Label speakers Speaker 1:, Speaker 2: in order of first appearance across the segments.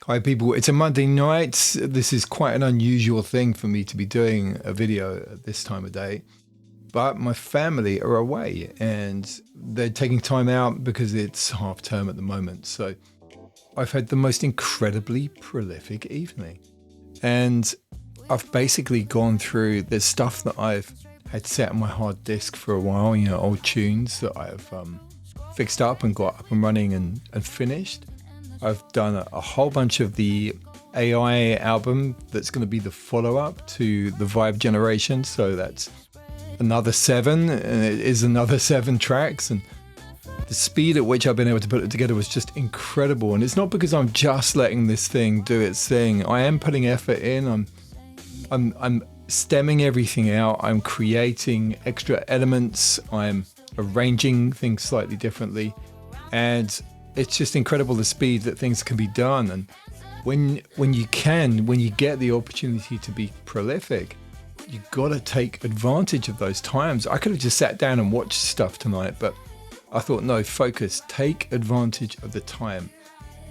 Speaker 1: Hi people, it's a Monday night. This is quite an unusual thing for me to be doing a video at this time of day, but my family are away and they're taking time out because it's half term at the moment. So I've had the most incredibly prolific evening, and I've basically gone through the stuff that I've had set on my hard disk for a while, old tunes that I've fixed up and got up and running and finished. I've done a whole bunch of the AI album that's going to be the follow-up to the Vibe Generation. So that's another 7, and it is another 7 tracks. And the speed at which I've been able to put it together was just incredible. And it's not because I'm just letting this thing do its thing. I am putting effort in. I'm stemming everything out. I'm creating extra elements. I'm arranging things slightly differently. And it's just incredible the speed that things can be done. And when you get the opportunity to be prolific, you got to take advantage of those times. I could have just sat down and watched stuff tonight, but I thought, no, focus, take advantage of the time.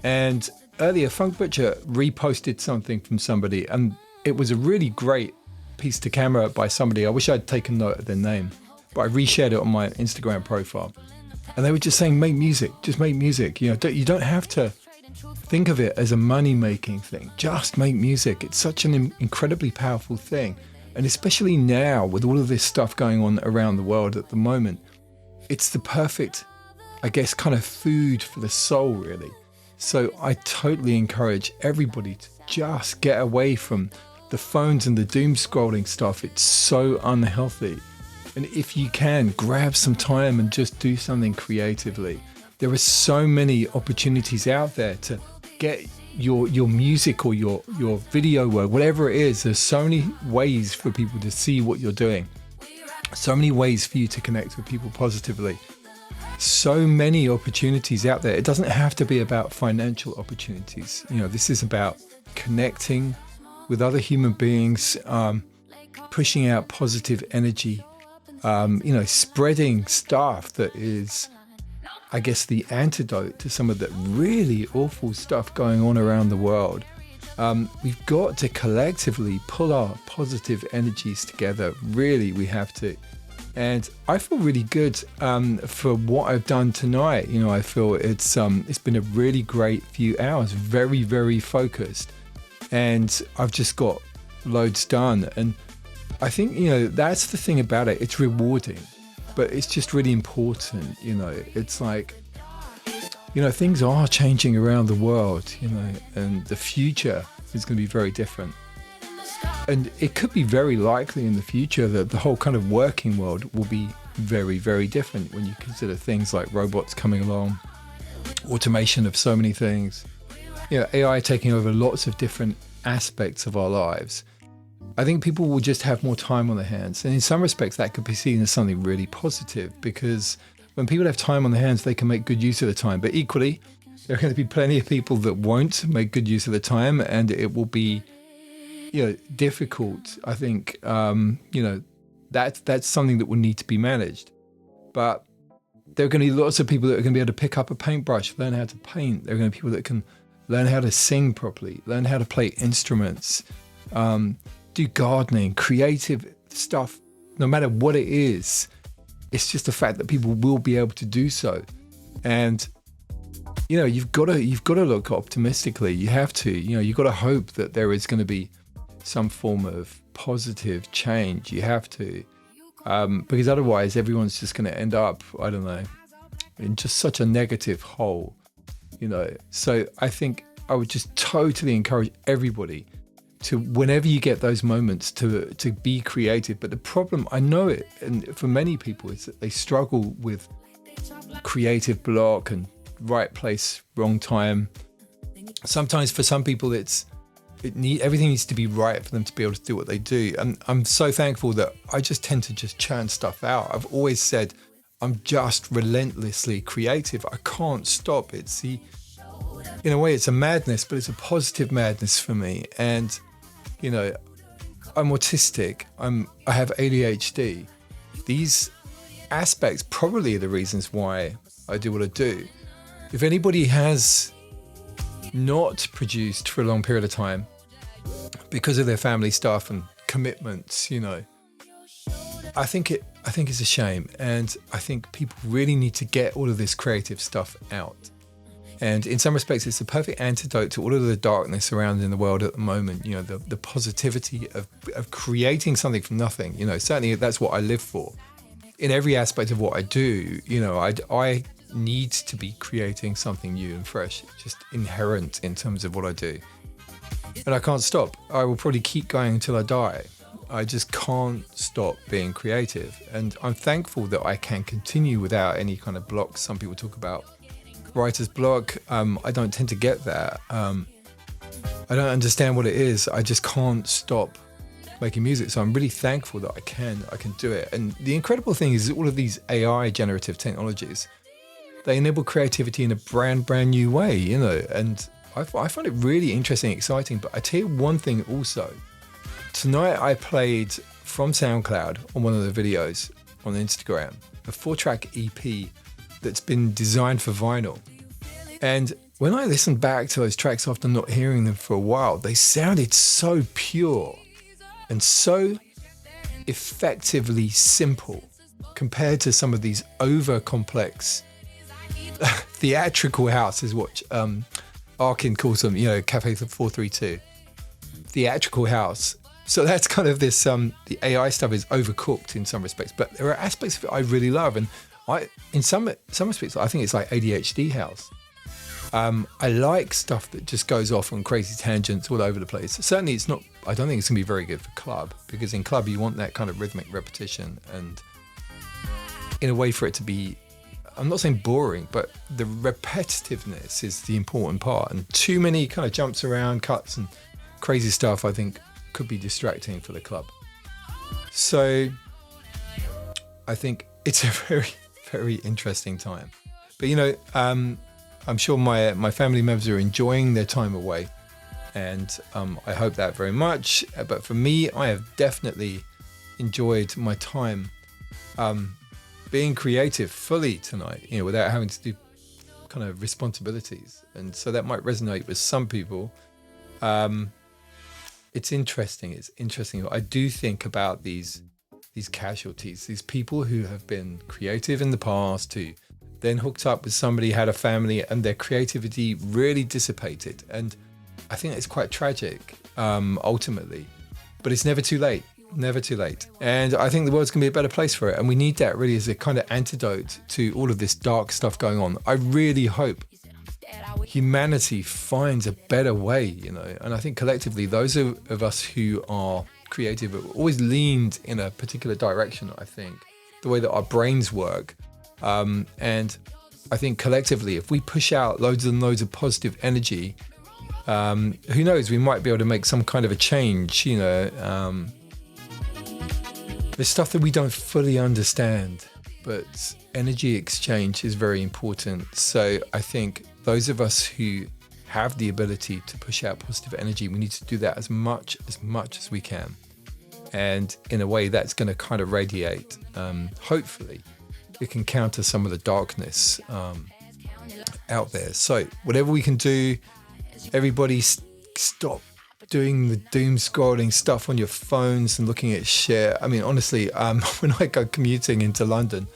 Speaker 1: And earlier, Funk Butcher reposted something from somebody, and it was a really great piece to camera by somebody. I wish I'd taken note of their name, but I reshared it on my Instagram profile. And they were just saying, make music, just make music. You don't have to think of it as a money-making thing. Just make music. It's such an incredibly powerful thing. And especially now with all of this stuff going on around the world at the moment, it's the perfect, I guess, kind of food for the soul, really. So I totally encourage everybody to just get away from the phones and the doom scrolling stuff. It's so unhealthy. And if you can, grab some time and just do something creatively. There are so many opportunities out there to get your music or your video work, whatever it is. There's so many ways for people to see what you're doing. So many ways for you to connect with people positively. So many opportunities out there. It doesn't have to be about financial opportunities. This is about connecting with other human beings, pushing out positive energy, spreading stuff that is, I guess, the antidote to some of the really awful stuff going on around the world. We've got to collectively pull our positive energies together. Really, we have to. And I feel really good for what I've done tonight. I feel it's been a really great few hours, very, very focused. And I've just got loads done. And I think, that's the thing about it. It's rewarding, but it's just really important. It's like, things are changing around the world, and the future is going to be very different. And it could be very likely in the future that the whole kind of working world will be very, very different when you consider things like robots coming along, automation of so many things, AI taking over lots of different aspects of our lives. I think people will just have more time on their hands. And in some respects, that could be seen as something really positive, because when people have time on their hands, they can make good use of the time. But equally, there are going to be plenty of people that won't make good use of the time, and it will be, difficult. I think, that's something that will need to be managed. But there are going to be lots of people that are going to be able to pick up a paintbrush, learn how to paint. There are going to be people that can learn how to sing properly, learn how to play instruments, do gardening, creative stuff, no matter what it is. It's just the fact that people will be able to do so. And, you've got to look optimistically. You have to, you've got to hope that there is going to be some form of positive change. You have to, because otherwise everyone's just going to end up, I don't know, in just such a negative hole, So I think I would just totally encourage everybody to, whenever you get those moments, to be creative. But the problem, I know it, and for many people, is that they struggle with creative block and right place, wrong time. Sometimes for some people, everything needs to be right for them to be able to do what they do. And I'm so thankful that I just tend to just churn stuff out. I've always said I'm just relentlessly creative. I can't stop. In a way, it's a madness, but it's a positive madness for me. And I'm autistic. I have ADHD. These aspects probably are the reasons why I do what I do. If anybody has not produced for a long period of time because of their family stuff and commitments, I think it's a shame. And I think people really need to get all of this creative stuff out. And in some respects, it's the perfect antidote to all of the darkness around in the world at the moment. The positivity of creating something from nothing. Certainly that's what I live for. In every aspect of what I do, I need to be creating something new and fresh, just inherent in terms of what I do. And I can't stop. I will probably keep going until I die. I just can't stop being creative. And I'm thankful that I can continue without any kind of blocks. Some people talk about writer's block. I don't tend to get that. I don't understand what it is. I just can't stop making music. So I'm really thankful that I can do it. And the incredible thing is all of these AI generative technologies, they enable creativity in a brand new way, and I find it really interesting, exciting. But I tell you one thing also. Tonight I played from SoundCloud on one of the videos on Instagram, a 4-track EP that's been designed for vinyl. And when I listened back to those tracks after not hearing them for a while, they sounded so pure and so effectively simple compared to some of these over complex theatrical house is what Arkin calls them, Cafe 432. Theatrical house. So that's kind of this, the AI stuff is overcooked in some respects, but there are aspects of it I really love. And in some respects, I think it's like ADHD house. I like stuff that just goes off on crazy tangents all over the place. Certainly I don't think it's going to be very good for club, because in club you want that kind of rhythmic repetition and in a way for it to be, I'm not saying boring, but the repetitiveness is the important part. And too many kind of jumps around, cuts and crazy stuff, I think, could be distracting for the club. So I think it's a very, very interesting time. But I'm sure my family members are enjoying their time away, and I hope that very much. But for me, I have definitely enjoyed my time being creative fully tonight, without having to do kind of responsibilities. And so that might resonate with some people. It's interesting. I do think about these casualties, these people who have been creative in the past, who then hooked up with somebody, had a family, and their creativity really dissipated. And I think it's quite tragic, ultimately. But it's never too late. Never too late. And I think the world's going to be a better place for it. And we need that really as a kind of antidote to all of this dark stuff going on. I really hope humanity finds a better way, and I think collectively those of us who are creative have always leaned in a particular direction. I think the way that our brains work, and I think collectively if we push out loads and loads of positive energy, who knows, we might be able to make some kind of a change. There's stuff that we don't fully understand, but energy exchange is very important. So I think those of us who have the ability to push out positive energy, we need to do that as much as we can. And in a way that's going to kind of radiate. Hopefully it can counter some of the darkness out there. So whatever we can do, everybody stop doing the doom scrolling stuff on your phones and looking at shit. I mean, honestly, when I go commuting into London,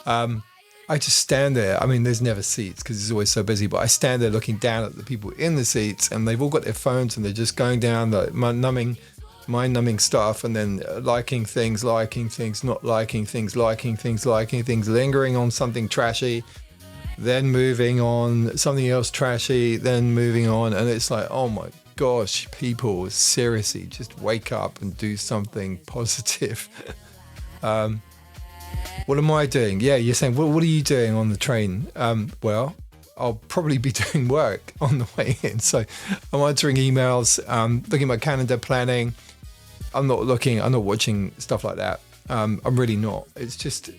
Speaker 1: I just stand there. I mean, there's never seats because it's always so busy, but I stand there looking down at the people in the seats, and they've all got their phones and they're just going down the mind-numbing stuff, and then liking things, not liking things, lingering on something trashy, then moving on, something else trashy, then moving on. And it's like, oh my gosh, people, seriously, just wake up and do something positive. What am I doing? Yeah, you're saying, what are you doing on the train? Well, I'll probably be doing work on the way in. So I'm answering emails, looking at my calendar, planning. I'm not watching stuff like that. I'm really not. It's just,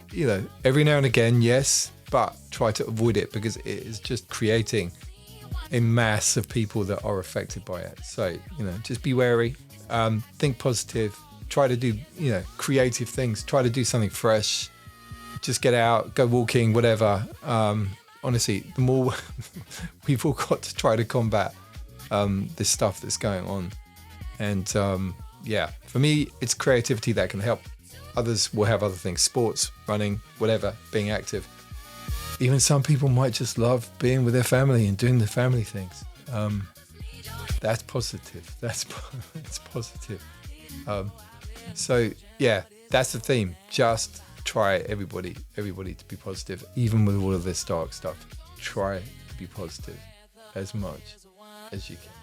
Speaker 1: every now and again, yes, but try to avoid it because it is just creating a mass of people that are affected by it. So, just be wary, think positive, try to do, creative things, try to do something fresh. Just get out, go walking, whatever. honestly, the more we've all got to try to combat this stuff that's going on. And yeah, for me, it's creativity that can help. Others will have other things, sports, running, whatever, being active. Even some people might just love being with their family and doing the family things. That's positive. That's positive. So yeah, that's the theme. Just try, everybody to be positive, even with all of this dark stuff. Try to be positive as much as you can.